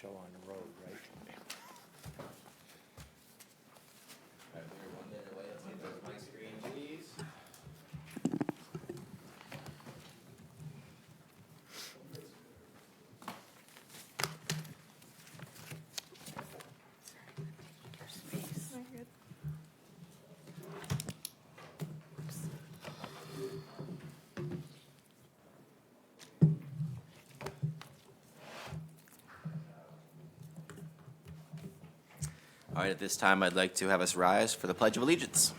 show on the road, right? Everyone there, let's get those mic screen, please. All right, at this time, I'd like to have us rise for the Pledge of Allegiance.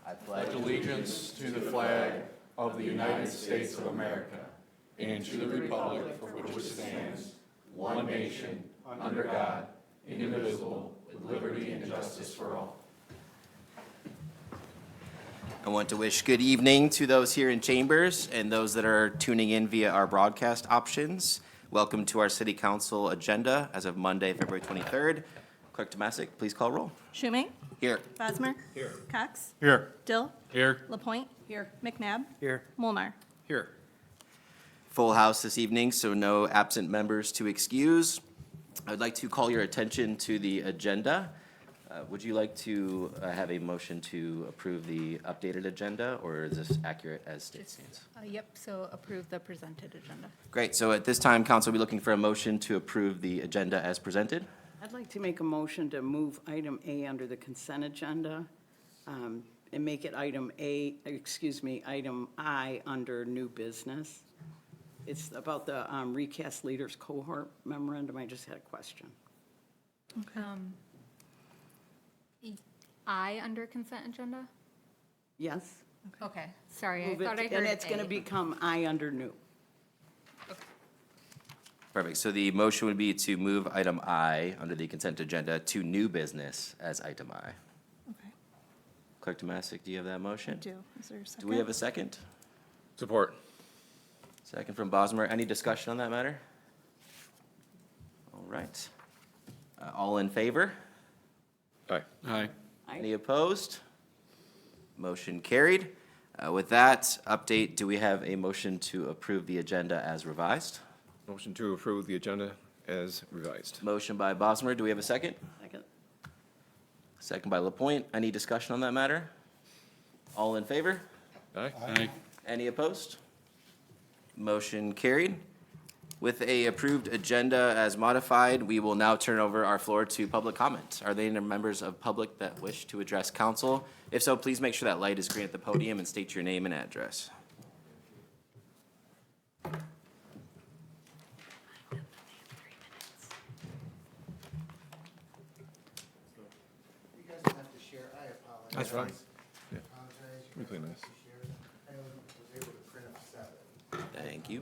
I pledge Allegiance to the flag of the United States of America and to the republic for which it stands, one nation, under God, indivisible, with liberty and justice for all. I want to wish good evening to those here in chambers and those that are tuning in via our broadcast options. Welcome to our City Council agenda as of Monday, February 23rd. Clerk Tomasic, please call roll. Schuming. Here. Bosmer. Here. Cox. Here. Dill. Here. LaPointe. Here. McNabb. Here. Molnar. Here. Full house this evening, so no absent members to excuse. I'd like to call your attention to the agenda. Would you like to have a motion to approve the updated agenda, or is this accurate as state stands? Yep, so approve the presented agenda. Great, so at this time, council will be looking for a motion to approve the agenda as presented. I'd like to make a motion to move item A under the consent agenda and make it item I under new business. It's about the recast leaders cohort memorandum. I just had a question. I under consent agenda? Yes? Okay, sorry, I Move it, thought I heard and it's going to A. become I under new. Perfect, so the motion would be to move item I under the consent agenda to new business as item I. Okay. Clerk Tomasic, do you have that motion? Do. Is there a second? Do we have a second? Support. Second from Bosmer. Any discussion on that matter? All right. All in favor? Aye. Aye. Any opposed? Motion carried. With that update, do we have a motion to approve the agenda as revised? Motion to approve the agenda as revised. Motion by Bosmer. Do we have a second? Second. Second by LaPointe. Any discussion on that matter? All in favor? Aye. Aye. Any opposed? Motion carried. With a approved agenda as modified, we will now turn over our floor to public comment. Are there any members of public that wish to address council? If so, please make sure that light is green at the podium and state your name and address. You guys don't have to share, I apologize. That's fine. Yeah. Apologize. You Really guys don't nice. have to share. I only was able to print up 7. Thank you.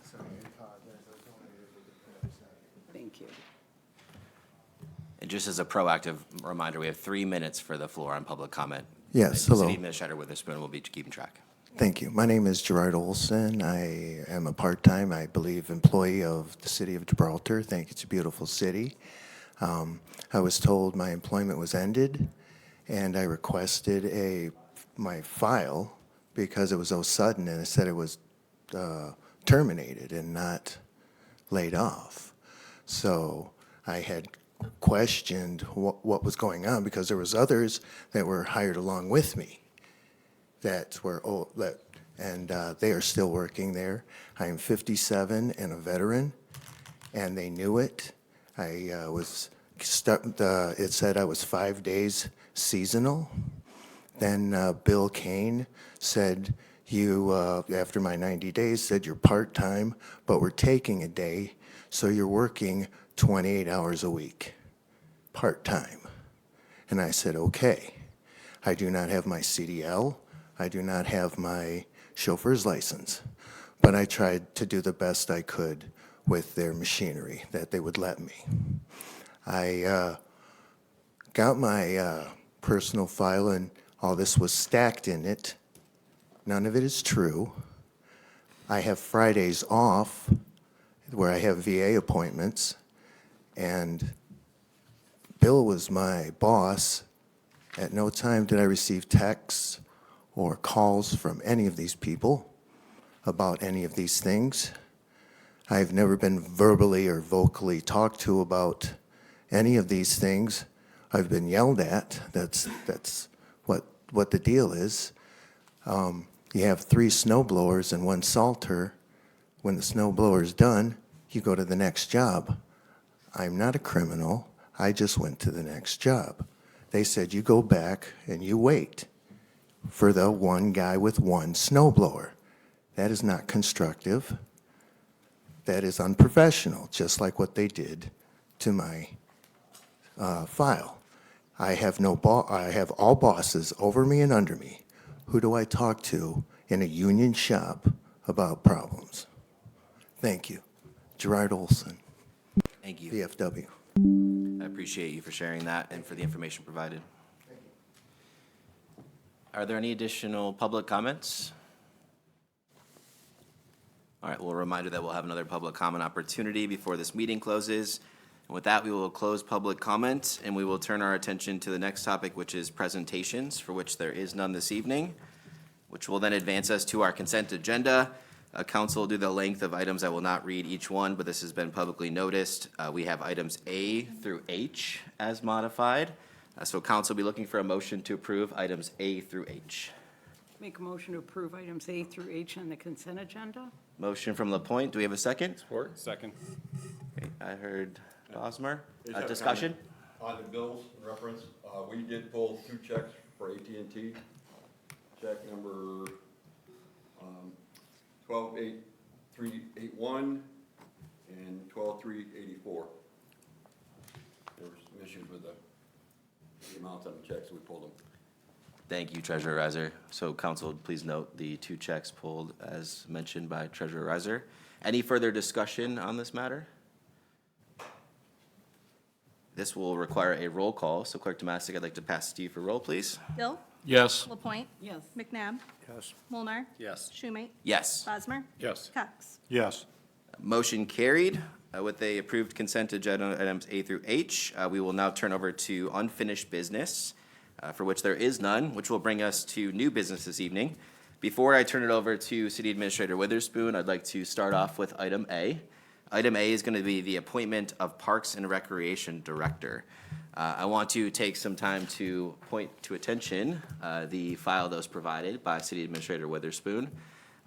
So I apologize, I was only able to print up 7. Thank you. And just as a proactive reminder, we have 3 minutes for the floor on public comment. Yes, City hello. Administrator Witherspoon will be keeping track. Thank you. My name is Gerard Olson. I am a part-time, I believe, employee of the city of Gibraltar. I think it's a beautiful city. I was told my employment was ended, and I requested my file because it was so sudden, and it said it was terminated and not laid off. So I had questioned what was going on because there was others that were hired along with me that were old, and they are still working there. I am 57 and a veteran, and they knew it. I was stuck. It said I was 5 days seasonal. Then Bill Kane said, "You after my 90 days said you're part-time, but we're taking a day, so you're working 28 hours a week, part-time." And I said, "Okay." I do not have my CDL. I do not have my chauffeur's license, but I tried to do the best I could with their machinery that they would let me. I got my personal file, and all this was stacked in it. None of it is true. I have Fridays off where I have VA appointments, and Bill was my boss. At no time did I receive texts or calls from any of these people. about any of these things. I've never been verbally or vocally talked to about any of these things. I've been yelled at. That's what the deal is. You have 3 snow blowers and 1 salter. When the snow blower's done, you go to the next job. I'm not a criminal. I just went to the next job. They said, you go back and you wait for the one guy with 1 snow blower. That is not constructive. That is unprofessional, just like what they did to my file. I have all bosses over me and under me. Who do I talk to in a union shop about problems? Thank you. Gerard Olson, Thank you. VFW. I appreciate you for sharing that and for the information provided. Are there any additional public comments? All right, well, a reminder that we'll have another public comment opportunity before this meeting closes. And with that, we will close public comment, and we will turn our attention to the next topic, which is presentations, for which there is none this evening, which will then advance us to our consent agenda. Council will do the length of items. I will not read each one, but this has been publicly noticed. We have items A through H as modified. So council will be looking for a motion to approve items A through H. Make a motion to approve items A through H on the consent agenda? Motion from Lapointe. Do we have a second? Support. Second. Okay, I heard Bosmer. Just have a Discussion? comment on the bills reference, we did pull 2 checks for AT&T. Check number 128381 and 12384. There were some issues with the amounts on the checks, so we pulled them. Thank you, Treasurer Reiser. So council, please note the 2 checks pulled as mentioned by Treasurer Reiser. Any further discussion on this matter? This will require a roll call. So Clerk Tomasic, I'd like to pass to you for roll, please. Dill. Yes. Lapointe. Yes. McNabb. Yes. Molnar. Yes. Schumate. Yes. Bosmer. Yes. Cox. Yes. Motion carried. With the approved consent agenda items A through H, we will now turn over to unfinished business, for which there is none, which will bring us to new business this evening. Before I turn it over to City Administrator Witherspoon, I'd like to start off with item A. Item A is going to be the appointment of Parks and Recreation Director. I want to take some time to point to attention the file that was provided by City Administrator Witherspoon.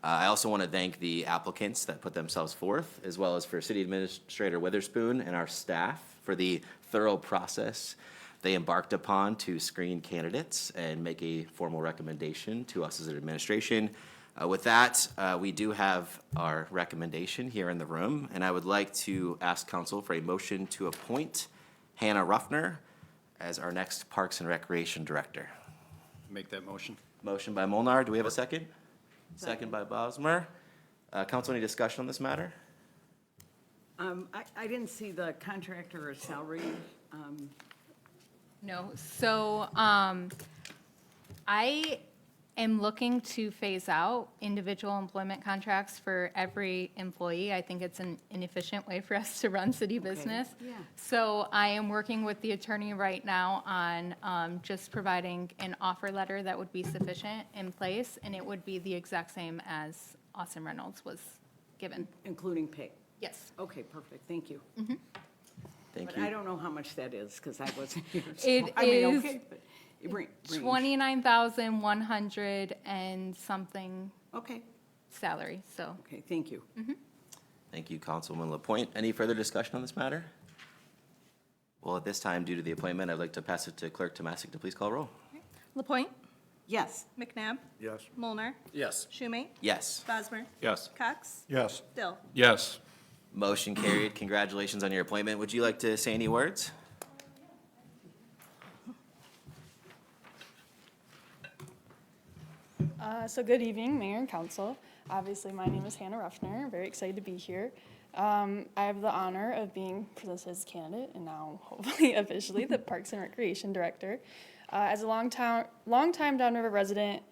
I also want to thank the applicants that put themselves forth, as well as for City Administrator Witherspoon and our staff for the thorough process they embarked upon to screen candidates and make a formal recommendation to us as an administration. With that, we do have our recommendation here in the room, and I would like to ask council for a motion to appoint Hannah Ruffner as our next Parks and Recreation Director. Make that motion. Motion by Molnar. Do we have a second? Second by Bosmer. Council, any discussion on this matter? I didn't see the contractor or salary. No, so I am looking to phase out individual employment contracts for every employee. I think it's an inefficient way for us to run city business. yeah. So I am working with the attorney right now on just providing an offer letter that would be sufficient in place, and it would be the exact same as Austin Reynolds was given. Including pay. Yes. Okay, perfect, thank you. Thank But I you. don't know how much that is, because I wasn't here. so, It I mean, is okay, but it range. 29,100 and something Okay, salary, so. okay, thank you. Thank you, Councilwoman Lapointe. Any further discussion on this matter? Well, at this time, due to the appointment, I'd like to pass it to Clerk Tomasic to please call roll. Lapointe. Yes. McNabb. Yes. Molnar. Yes. Schumate. Yes. Bosmer. Yes. Cox. Yes. Dill. Yes. Motion carried. Congratulations on your appointment. Would you like to say any words? So good evening, Mayor and Council. Obviously, my name is Hannah Ruffner. I'm very excited to be here. I have the honor of being presented as candidate and now hopefully officially the Parks and Recreation Director. As a longtime Downriver resident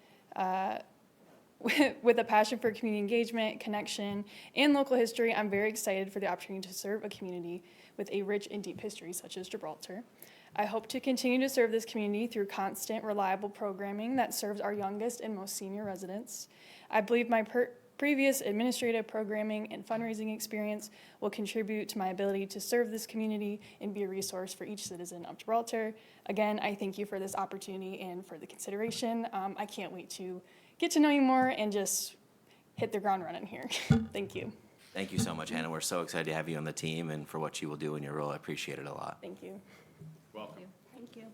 with a passion for community engagement, connection, and local history, I'm very excited for the opportunity to serve a community with a rich and deep history such as Gibraltar. I hope to continue to serve this community through constant, reliable programming that serves our youngest and most senior residents. I believe my previous administrative programming and fundraising experience will contribute to my ability to serve this community and be a resource for each citizen of Gibraltar. Again, I thank you for this opportunity and for the consideration. I can't wait to get to know you more and just hit the ground running here. Thank you. Thank you so much, Hannah. We're so excited to have you on the team and for what you will do in your role. I appreciate it a lot. Thank you. Thank you.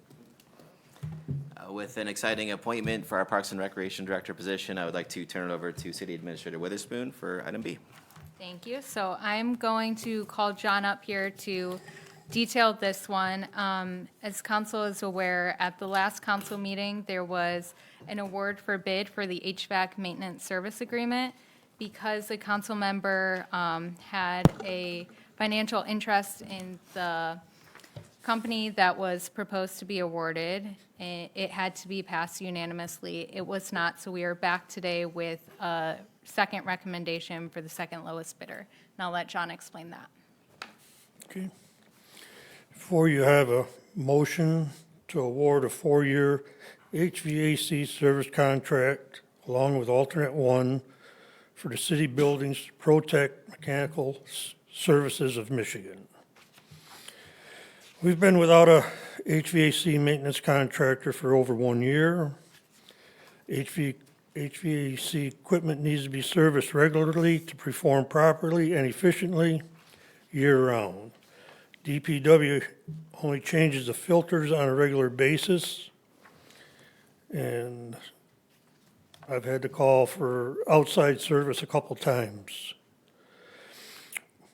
With an exciting appointment for our Parks and Recreation Director position, I would like to turn it over to City Administrator Witherspoon for item B. Thank you. So I'm going to call John up here to detail this one. As council is aware, at the last council meeting, there was an award for bid for the HVAC maintenance service agreement. Because the council member had a financial interest in the company that was proposed to be awarded, it had to be passed unanimously. It was not, so we are back today with a second recommendation for the second lowest bidder. And I'll let John explain that. Okay. Before you have a motion to award a 4-year HVAC service contract along with alternate one for the city buildings Protect Mechanical Services of Michigan. We've been without a HVAC maintenance contractor for over 1 year. HVAC equipment needs to be serviced regularly to perform properly and efficiently year-round. DPW only changes the filters on a regular basis, and I've had to call for outside service a couple times.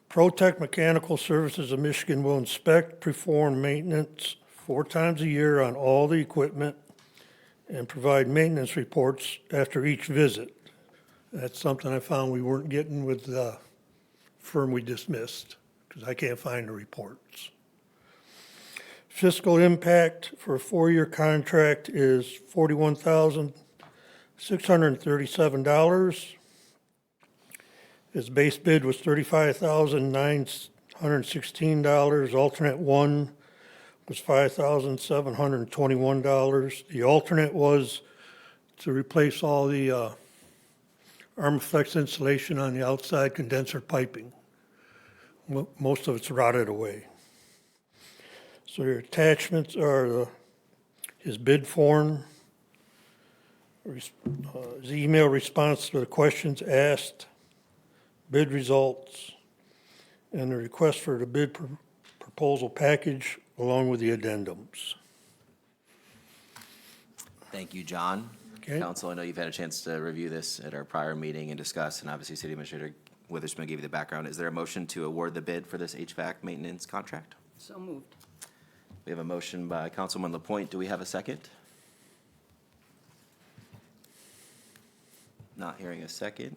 Protect Mechanical Services of Michigan will inspect, perform maintenance 4 times a year on all the equipment and provide maintenance reports after each visit. That's something I found we weren't getting with the firm we dismissed, because I can't find the reports. Fiscal impact for a 4-year contract is $41,637. His base bid was $35,916. Alternate one was $5,721. The alternate was to replace all the Armaflex insulation on the outside condenser piping. Most of it's rotted away. So your attachments are his bid form, his email response to the questions asked, bid results, and the request for the bid proposal package along with the addendums. Thank you, John. Okay. Council, I know you've had a chance to review this at our prior meeting and discuss, and obviously City Administrator Witherspoon gave you the background. Is there a motion to award the bid for this HVAC maintenance contract? So moved. We have a motion by Councilman LaPointe. Do we have a second? Not hearing a second.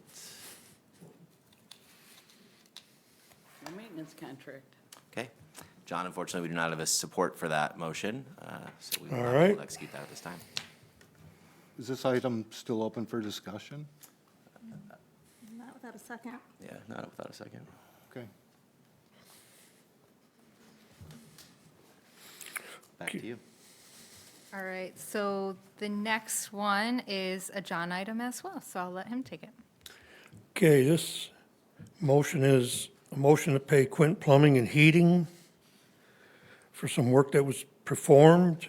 No maintenance contract. Okay. John, unfortunately, we do not have a support for that motion, so we will All not be able right. to execute that at this time. Is this item still open for discussion? Not without a second. Yeah, not without a second. Okay. Back to you. All right, so the next one is a John item as well, so I'll let him take it. Okay, this motion is a motion to pay Quint Plumbing and Heating for some work that was performed.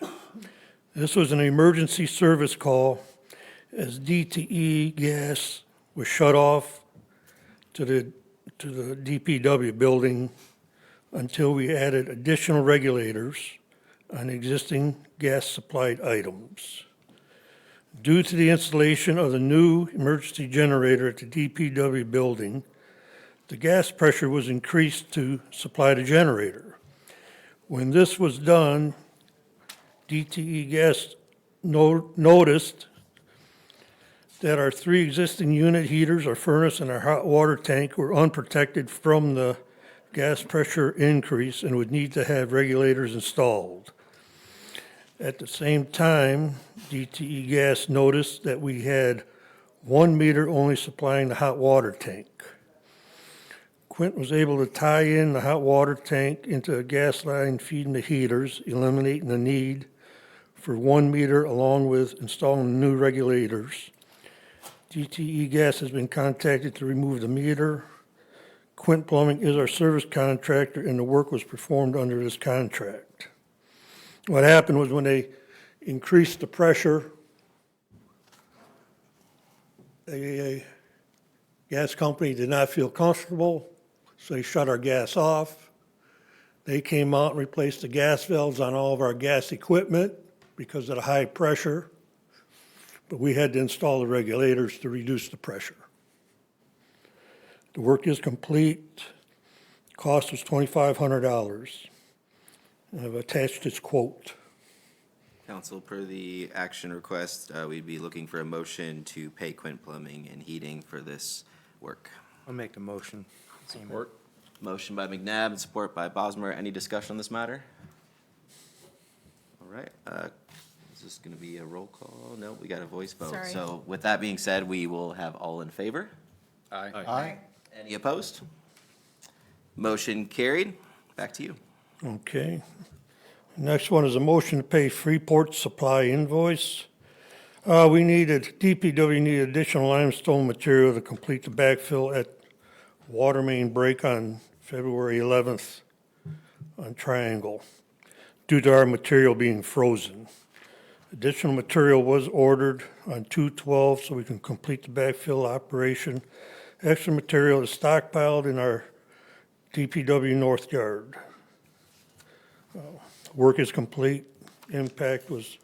This was an emergency service call as DTE gas was shut off to the DPW building until we added additional regulators on existing gas supplied items. Due to the installation of the new emergency generator at the DPW building, the gas pressure was increased to supply the generator. When this was done, DTE Gas noticed that our 3 existing unit heaters, our furnace, and our hot water tank were unprotected from the gas pressure increase and would need to have regulators installed. At the same time, DTE Gas noticed that we had 1 meter only supplying the hot water tank. Quint was able to tie in the hot water tank into a gas line feeding the heaters, eliminating the need for 1 meter along with installing new regulators. DTE Gas has been contacted to remove the meter. Quint Plumbing is our service contractor, and the work was performed under this contract. What happened was when they increased the pressure, a gas company did not feel comfortable, so they shut our gas off. They came out and replaced the gas valves on all of our gas equipment because of the high pressure, but we had to install the regulators to reduce the pressure. The work is complete. Cost was $2,500. I've attached its quote. Council, per the action request, we'd be looking for a motion to pay Quint Plumbing and Heating for this work. I'll make the motion. Support. Motion by McNabb and support by Bosmer. Any discussion on this matter? All right, is this gonna be a roll call? No, we got a voice vote. Sorry. So with that being said, we will have all in favor. Aye. Aye. Any opposed? Motion carried. Back to you. Okay. Next one is a motion to pay Freeport Supply invoice. DPW needed additional limestone material to complete the backfill at water main break on February 11th on Triangle, due to our material being frozen. Additional material was ordered on 2/12 so we can complete the backfill operation. Extra material is stockpiled in our DPW North Yard. Work is complete. Impact was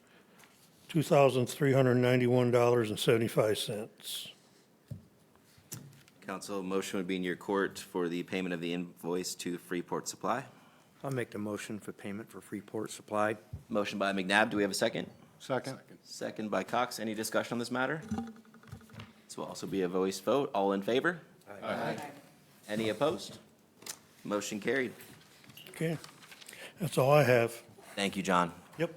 $2,391.75. Council, motion would be in your court for the payment of the invoice to Freeport Supply. I'll make the motion for payment for Freeport Supply. Motion by McNabb. Do we have a second? Second. Second by Cox. Any discussion on this matter? This will also be a voice vote. All in favor? Aye. Any opposed? Motion carried. Okay, that's all I have. Thank you, John. Yep.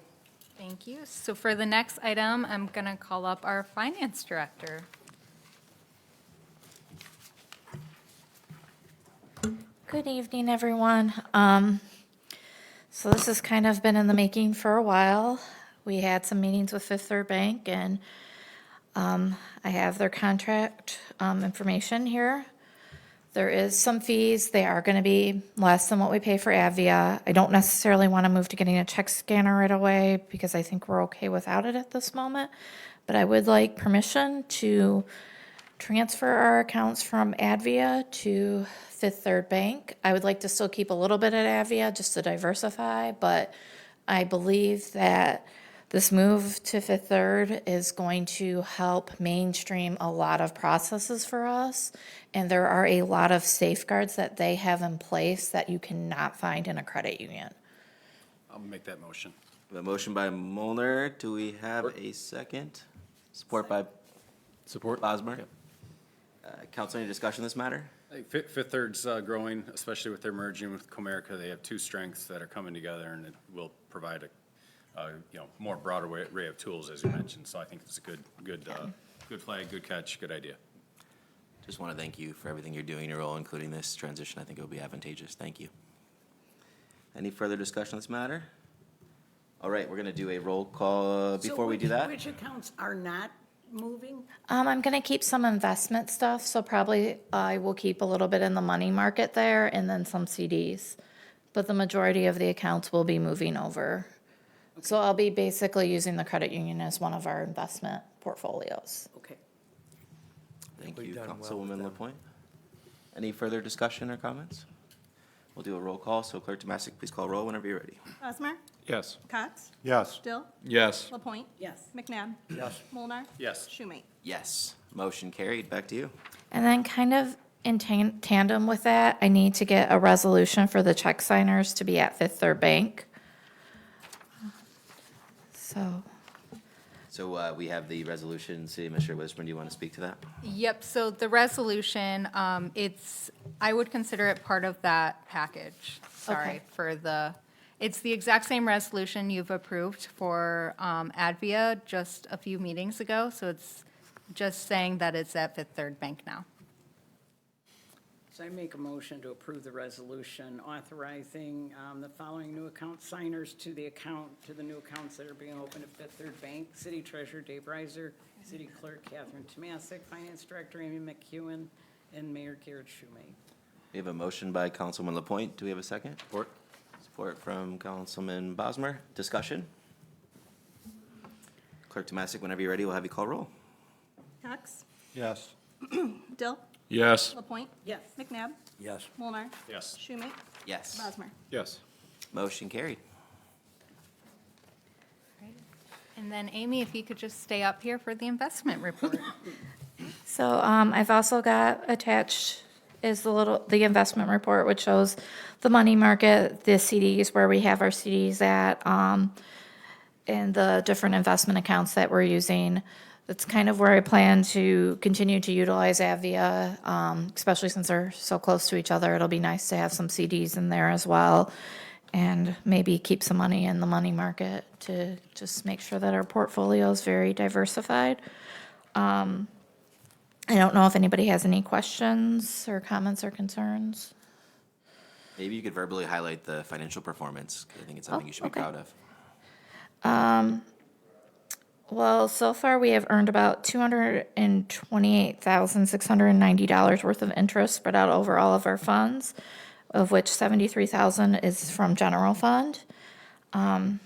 Thank you. So for the next item, I'm going to call up our finance director. Good evening, everyone. So this has kind of been in the making for a while. We had some meetings with Fifth Third Bank, and I have their contract information here. There is some fees. They are going to be less than what we pay for Avia. I don't necessarily want to move to getting a check scanner right away because I think we're okay without it at this moment. But I would like permission to transfer our accounts from Advia to Fifth Third Bank. I would like to still keep a little bit at Avia just to diversify, but I believe that this move to Fifth Third is going to help mainstream a lot of processes for us. And there are a lot of safeguards that they have in place that you cannot find in a credit union. I'll make that motion. We have a motion by Molnar. Do we have a second? Support by Support. Bosmer. Council, any discussion on this matter? I think Fifth Third's growing, especially with their merging with Comerica. They have two strengths that are coming together, and it will provide a more broader array of tools, as you mentioned. So I think it's a good flag, good catch, good idea. Just want to thank you for everything you're doing in your role, including this transition. I think it will be advantageous. Thank you. Any further discussion on this matter? All right, we're going to do a roll call before we do that. Which accounts are not moving? I'm going to keep some investment stuff, so probably I will keep a little bit in the money market there and then some CDs. But the majority of the accounts will be moving over. So I'll be basically using the credit union as one of our investment portfolios. Okay. Thank We've you, done well Councilwoman with them. LaPointe. Any further discussion or comments? We'll do a roll call, so Clerk Tomasic, please call roll whenever you're ready. Bosmer? Yes. Cox? Yes. Still? Yes. LaPointe? Yes. McNabb? Yes. Molnar? Yes. Schumate? Yes, motion carried. Back to you. And then kind of in tandem with that, I need to get a resolution for the check signers to be at Fifth Third Bank. So we have the resolution. City Administrator Witherspoon, do you want to speak to that? Yep, so the resolution, I would consider it part of that package. Sorry Okay. it's the exact same resolution you've approved for Advia just a few meetings ago, so it's just saying that it's at Fifth Third Bank now. So I make a motion to approve the resolution authorizing the following new account signers to the new accounts that are being opened at Fifth Third Bank. City Treasurer Dave Reiser, City Clerk Catherine Tomasic, Finance Director Amy McEwen, and Mayor Garrett Schumate. We have a motion by Councilman Lapointe. Do we have a second? Support. Support from Councilman Bosmer. Discussion? Clerk Tomasic, whenever you're ready, we'll have you call roll. Cox? Yes. Dill? Yes. LaPointe? Yes. McNabb? Yes. Mulnar? Yes. Schumate? Yes. Bosmer? Yes. Motion carried. And then Amy, if you could just stay up here for the investment report. So I've also got attached is the investment report, which shows the money market, the CDs, where we have our CDs at, and the different investment accounts that we're using. That's kind of where I plan to continue to utilize Avia, especially since they're so close to each other. It'll be nice to have some CDs in there as well, and maybe keep some money in the money market to just make sure that our portfolio is very diversified. I don't know if anybody has any questions or comments or concerns. Maybe you could verbally highlight the financial performance, 'cause I think it's something you should be okay. proud of. Well, so far we have earned about $228,690 worth of interest spread out over all of our funds, of which $73,000 is from general fund. I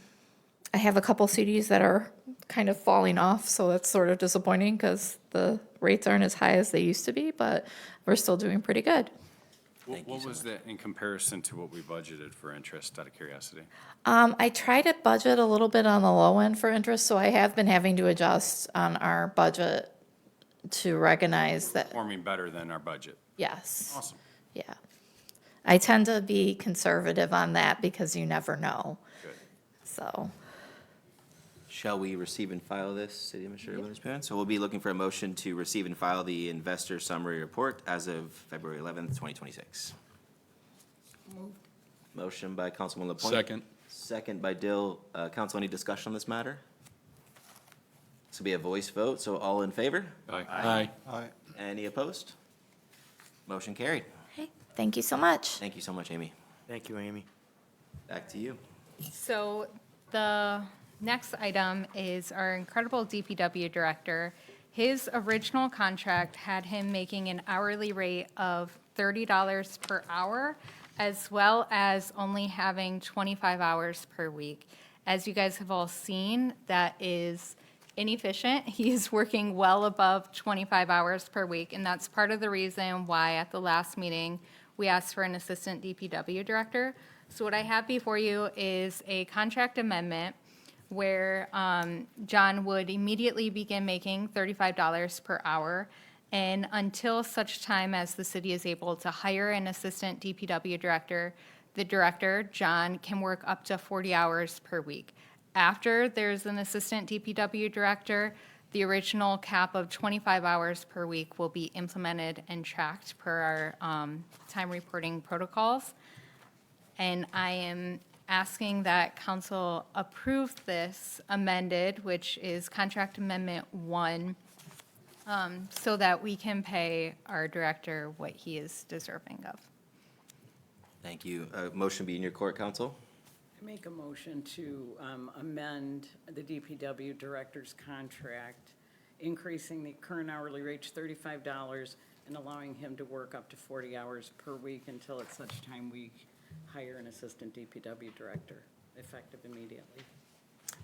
have a couple CDs that are kind of falling off, so that's sort of disappointing because the rates aren't as high as they used to be, but we're still doing pretty good. Thank you What so was that in comparison to what we budgeted for interest, out of curiosity? I try to budget a little bit on the low end for interest, so I have been having to adjust on our budget to recognize that, Performing better than our budget. yes. Awesome. Yeah. I tend to be conservative on that because you never know, Good. so. Shall we receive and file this, City Administrator Witherspoon? So we'll be looking for a motion to receive and file the investor summary report as of February 11th, 2026. Motion by Councilman Lapointe. Second. Second by Dill. Council, any discussion on this matter? This will be a voice vote, so all in favor? Aye. Aye. Any opposed? Motion carried. Okay, thank you so much. Thank you so much, Amy. Thank you, Amy. Back to you. So the next item is our incredible DPW director. His original contract had him making an hourly rate of $30 per hour, as well as only having 25 hours per week. As you guys have all seen, that is inefficient. He is working well above 25 hours per week, and that's part of the reason why at the last meeting, we asked for an assistant DPW director. So what I have before you is a contract amendment where John would immediately begin making $35 per hour, and until such time as the city is able to hire an assistant DPW director, the director, John, can work up to 40 hours per week. After there's an assistant DPW director, the original cap of 25 hours per week will be implemented and tracked per our time reporting protocols. And I am asking that council approve this amended, which is Contract Amendment 1, so that we can pay our director what he is deserving of. Thank you. Motion be in your court, Council. I make a motion to amend the DPW director's contract, increasing the current hourly rate to $35 and allowing him to work up to 40 hours per week until at such time we hire an assistant DPW director, effective immediately.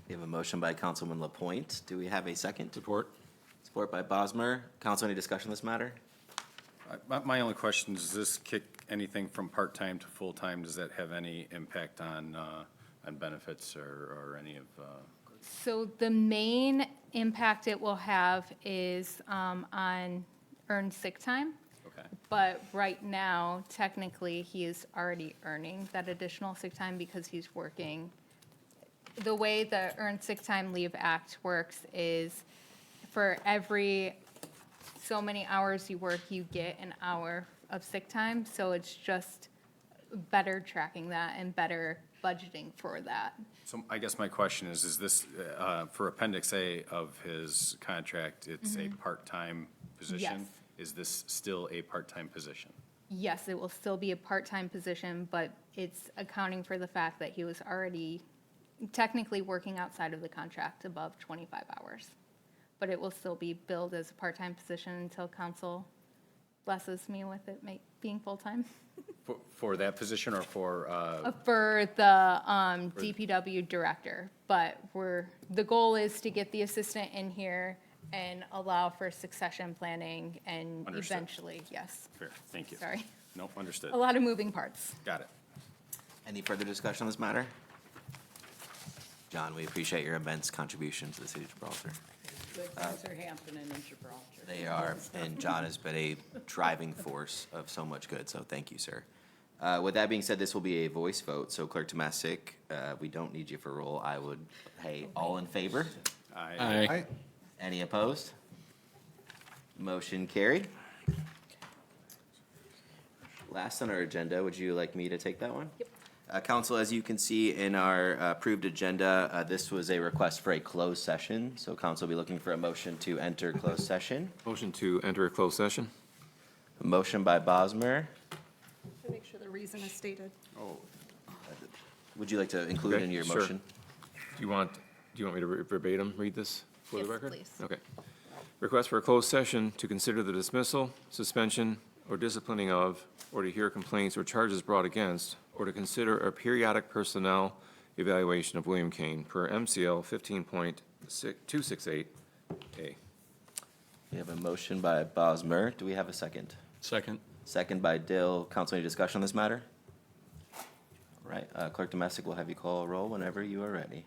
We have a motion by Councilman Lapointe. Do we have a second? Support. Support by Bosmer. Council, any discussion on this matter? My only question is, does this kick anything from part-time to full-time? Does that have any impact on benefits or any of? So the main impact it will have is on earned sick time. Okay. But right now, technically, he is already earning that additional sick time because he's working. The way the Earned Sick Time Leave Act works is for every so many hours you work, you get an hour of sick time. So it's just better tracking that and better budgeting for that. So I guess my question is this, for Appendix A of his contract, it's a part-time position? Yes. Is this still a part-time position? Yes, it will still be a part-time position, but it's accounting for the fact that he was already technically working outside of the contract above 25 hours. But it will still be billed as a part-time position until council blesses me with it being full-time. For that position or for, For the DPW director, but the goal is to get the assistant in here and allow for succession planning and Understood. eventually, yes. fair, thank you. Sorry, Nope, understood. a lot of moving parts. Got it. Any further discussion on this matter? John, we appreciate your immense contribution to the city of Gibraltar. Good things are happening in Gibraltar. They are, and John has been a driving force of so much good, so thank you, sir. With that being said, this will be a voice vote, so Clerk Tomasic, we don't need you for roll. I would, hey, all in favor? Aye. Any opposed? Motion carried. Last on our agenda, would you like me to take that one? Yep. Council, as you can see in our approved agenda, this was a request for a closed session. So council will be looking for a motion to enter closed session. Motion to enter a closed session? A motion by Bosmer. To make sure the reason is stated. Would you like to include Okay, in your sure. motion? Do you want me to verbatim read this for the Yes, record? please. Okay. Request for a closed session to consider the dismissal, suspension, or disciplining of, or to hear complaints or charges brought against, or to consider a periodic personnel evaluation of William Kane per MCL 15.268A. We have a motion by Bosmer. Do we have a second? Second. Second by Dill. Council, any discussion on this matter? All right, Clerk Domestic will have you call a roll whenever you are ready.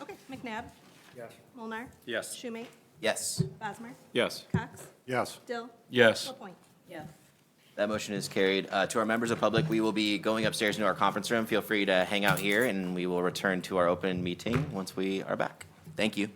Okay, McNabb. Yes. Molnar. Yes. Schumate. Yes. Bosmer. Yes. Cox. Yes. Dill. Yes. LaPointe. Yes. That motion is carried. To our members of public, we will be going upstairs into our conference room. Feel free to hang out here, and we will return to our open meeting once we are back. Thank you.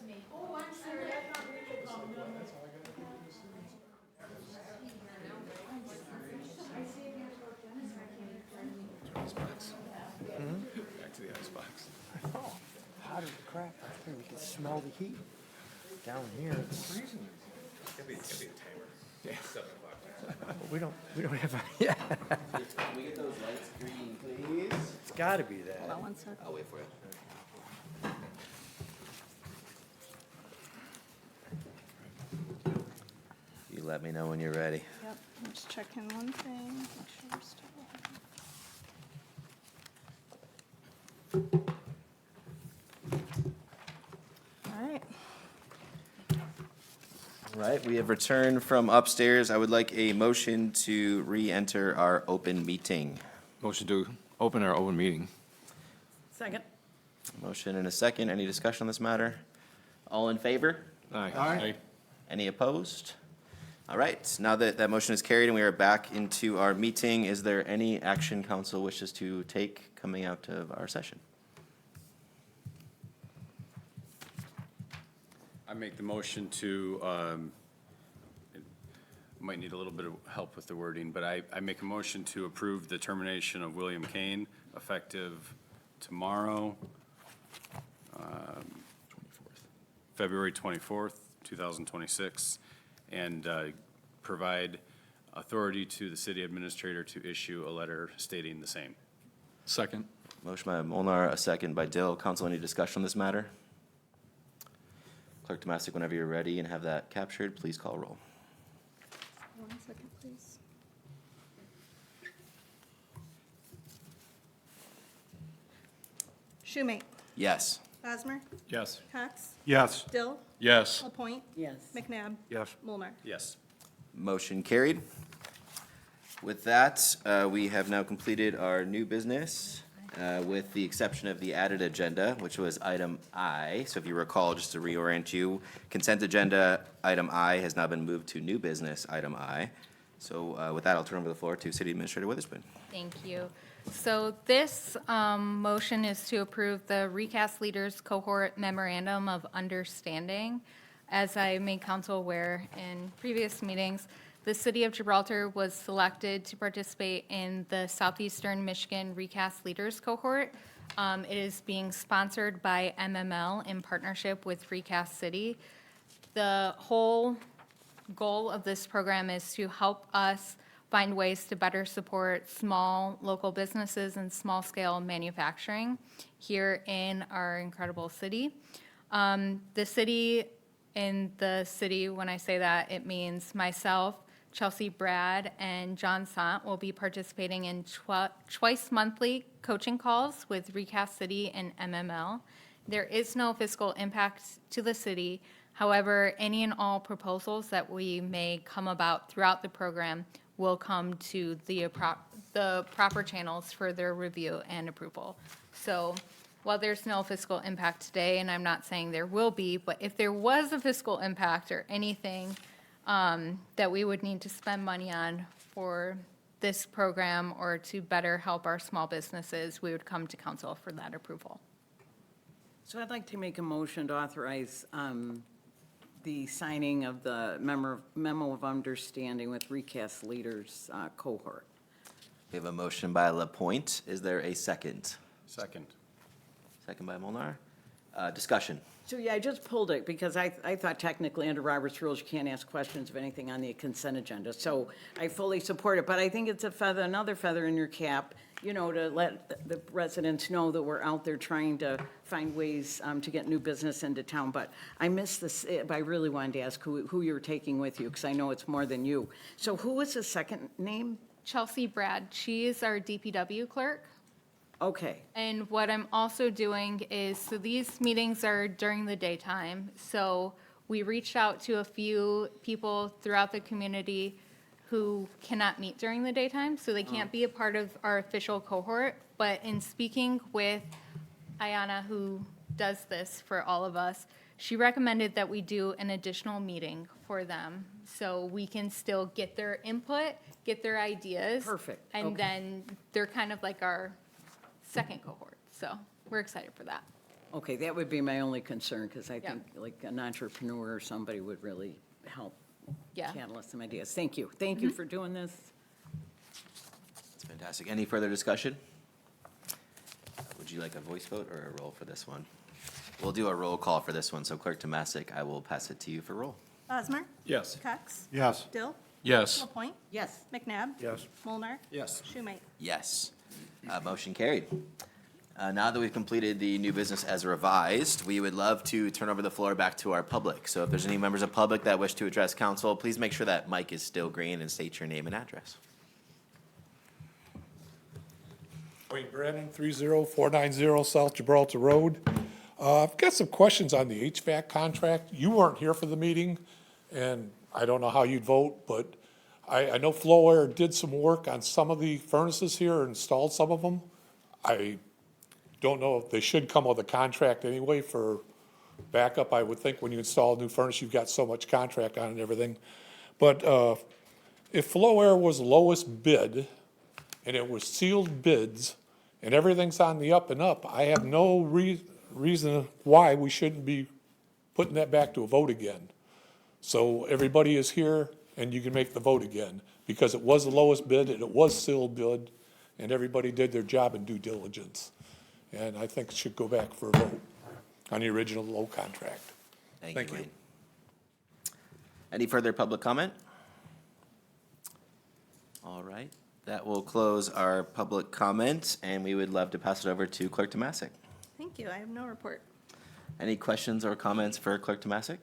Back to the icebox. Hot as crap up here, we can smell the heat. Down here, it's freezing. It'll be a timer. Yeah, 7 o'clock. We don't have, yeah, Can we get those lights green, please? it's gotta be that. Hold on one sec. I'll wait for you. You let me know when you're ready. Yep, I'm just checking one thing, make sure we're still. All right. All right, we have returned from upstairs. I would like a motion to re-enter our open meeting. Motion to open our open meeting. Second. Motion and a second. Any discussion on this matter? All in favor? Aye. Any opposed? All right, now that that motion is carried and we are back into our meeting, is there any action council wishes to take coming out of our session? I make the motion to, it might need a little bit of help with the wording, but I make a motion to approve the termination of William Kane effective tomorrow, February 24th, 2026, and provide authority to the city administrator to issue a letter stating the same. Second. Motion by Molnar, a second by Dill. Council, any discussion on this matter? Clerk Tomasic, whenever you're ready and have that captured, please call roll. 1 second, please. Schumate, Yes. Bosmer, Yes. Cox, Yes. Dill, Yes. Lapointe, Yes. McNabb, Yes. Mulnar. Yes. Motion carried. With that, we have now completed our new business, with the exception of the added agenda, which was item I. So if you recall, just to reorient you, consent agenda, item I has now been moved to new business, item I. So with that, I'll turn over the floor to City Administrator Witherspoon. Thank you. So this motion is to approve the Recast Leaders Cohort Memorandum of Understanding. As I made council aware in previous meetings, the City of Gibraltar was selected to participate in the Southeastern Michigan Recast Leaders Cohort. It is being sponsored by MML in partnership with Recast City. The whole goal of this program is to help us find ways to better support small local businesses and small-scale manufacturing here in our incredible city. The city, when I say that, it means myself, Chelsea Brad, and John Sant will be participating in twice monthly coaching calls with Recast City and MML. There is no fiscal impact to the city. However, any and all proposals that we may come about throughout the program will come to the proper channels for their review and approval. So while there's no fiscal impact today, and I'm not saying there will be, but if there was a fiscal impact or anything that we would need to spend money on for this program or to better help our small businesses, we would come to council for that approval. So I'd like to make a motion to authorize the signing of the memo of understanding with Recast Leaders Cohort. We have a motion by Lapointe. Is there a second? Second. Second by Molnar. Discussion. So, yeah, I just pulled it because I thought technically under Robert's rules, you can't ask questions of anything on the consent agenda. So I fully support it, but I think it's another feather in your cap, you know, to let the residents know that we're out there trying to find ways to get new business into town. But I missed this, I really wanted to ask who you're taking with you, because I know it's more than you. So who was the second name? Chelsea Brad, she is our DPW clerk. Okay, And what I'm also doing is, so these meetings are during the daytime, so we reached out to a few people throughout the community who cannot meet during the daytime, so they can't be a part of our official cohort. But in speaking with Ayana, who does this for all of us, she recommended that we do an additional meeting for them, so we can still get their input, get their ideas. Perfect, And okay. then they're kind of like our second cohort, so we're excited for that. Okay, that would be my only concern, because I Yeah. think like an entrepreneur or somebody would really help Yeah. catalyst some ideas. Thank you. Thank you for doing this. That's fantastic. Any further discussion? Would you like a voice vote or a roll for this one? We'll do a roll call for this one, so Clerk Tomasic, I will pass it to you for roll. Bosmer. Yes. Cox. Yes. Dill. Yes. LaPointe. Yes. McNabb. Yes. Mulnar. Yes. Schumate. Yes. Motion carried. Now that we've completed the new business as revised, we would love to turn over the floor back to our public. So if there's any members of public that wish to address council, please make sure that mic is still green and state your name and address. Wayne Brannon, 30490 South Gibraltar Road. I've got some questions on the HVAC contract. You weren't here for the meeting, and I don't know how you'd vote, but I know Flow Air did some work on some of the furnaces here, installed some of them. I don't know if they should come with a contract anyway for backup. I would think when you install a new furnace, you've got so much contract on it and everything. But if Flow Air was lowest bid, and it was sealed bids, and everything's on the up and up, I have no reason why we shouldn't be putting that back to a vote again. So everybody is here, and you can make the vote again, because it was the lowest bid, and it was sealed bid, and everybody did their job in due diligence. And I think it should go back for a vote on the original low contract. Thank Thank you, you. Wayne. Any further public comment? All right, that will close our public comment, and we would love to pass it over to Clerk Tomasic. Thank you. I have no report. Any questions or comments for Clerk Tomasic?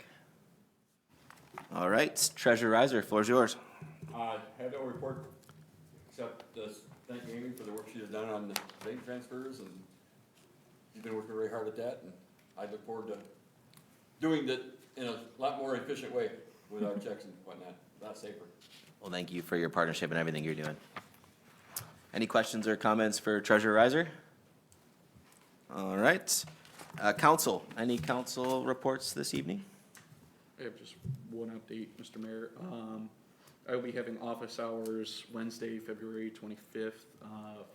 All right, Treasurer Reiser, floor is yours. Have no report, except thank Amy for the work she has done on the bank transfers, and she's been working very hard at that, and I look forward to doing that in a lot more efficient way with our checks and whatnot, a lot safer. Well, thank you for your partnership and everything you're doing. Any questions or comments for Treasurer Reiser? All right, council, any council reports this evening? I have just one update, Mr. Mayor. I will be having office hours Wednesday, February 25th,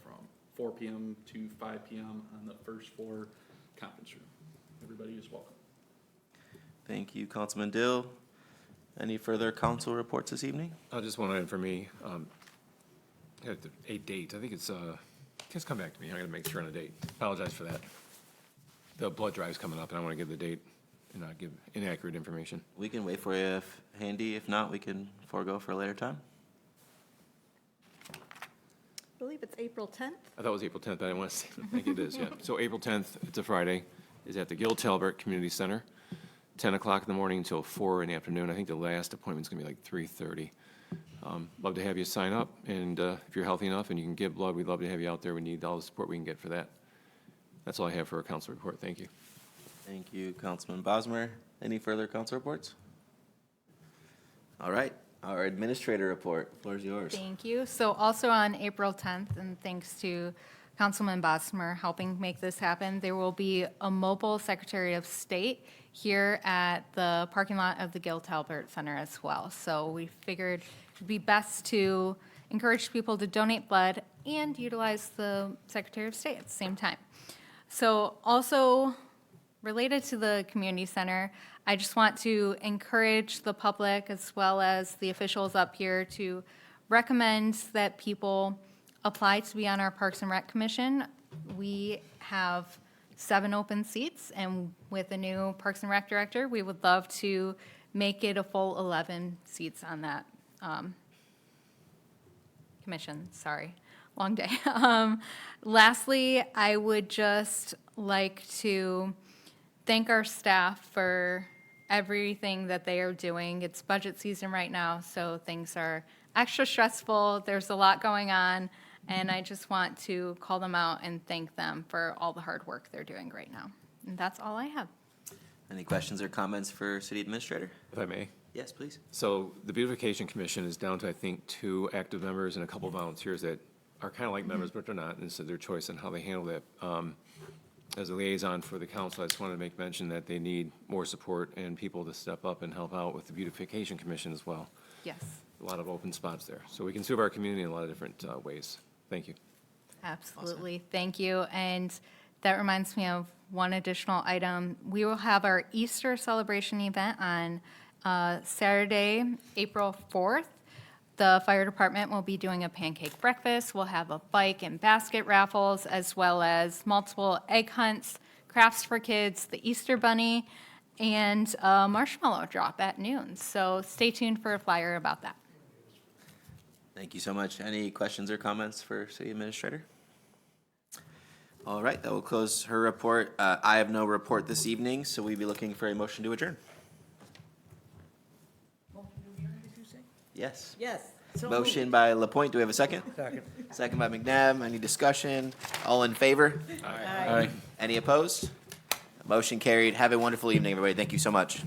from 4 PM to 5 PM on the first floor conference room. Everybody is welcome. Thank you, Councilman Dill. Any further council reports this evening? Just one item for me. A date, I think it's come back to me. I gotta make sure on a date. Apologize for that. The blood drive's coming up, and I wanna give the date and not give inaccurate information. We can wait for you if handy. If not, we can forego for a later time. I believe it's April 10th. I thought it was April 10th, but I didn't want to say, I think it is, yeah. So April 10th, it's a Friday, is at the Gil Talbert Community Center, 10 o'clock in the morning until 4 in the afternoon. I think the last appointment's gonna be like 3:30. Love to have you sign up, and if you're healthy enough and you can give blood, we'd love to have you out there. We need all the support we can get for that. That's all I have for a council report. Thank you. Thank you, Councilman Bosmer. Any further council reports? All right, our administrator report, floor is yours. Thank you. So also on April 10th, and thanks to Councilman Bosmer helping make this happen, there will be a mobile Secretary of State here at the parking lot of the Gil Talbert Center as well. So we figured it'd be best to encourage people to donate blood and utilize the Secretary of State at the same time. So also related to the community center, I just want to encourage the public as well as the officials up here to recommend that people apply to be on our Parks and Rec Commission. We have 7 open seats, and with the new Parks and Rec Director, we would love to make it a full 11 seats on that commission. Sorry, long day. Lastly, I would just like to thank our staff for everything that they are doing. It's budget season right now, so things are extra stressful. There's a lot going on, and I just want to call them out and thank them for all the hard work they're doing right now. And that's all I have. Any questions or comments for City Administrator? If I may. Yes, please. So the Beautification Commission is down to, I think, 2 active members and a couple volunteers that are kind of like members, but they're not, and it's their choice on how they handle that. As a liaison for the council, I just wanted to make mention that they need more support and people to step up and help out with the Beautification Commission as well. Yes, A lot of open spots there. So we can serve our community in a lot of different ways. Thank you. absolutely. Thank you. And That reminds me of one additional item. We will have our Easter celebration event on Saturday, April 4th. The fire department will be doing a pancake breakfast. We'll have a bike and basket raffles, as well as multiple egg hunts, crafts for kids, the Easter bunny, and a marshmallow drop at noon. So stay tuned for a flyer about that. Thank you so much. Any questions or comments for City Administrator? All right, that will close her report. I have no report this evening, so we'll be looking for a motion to adjourn. Yes. Yes. So Motion by Lapointe. Do we have a second? Second. Second by McNabb. Any discussion? All in favor? Aye. Any opposed? Motion carried. Have a wonderful evening, everybody. Thank you so much.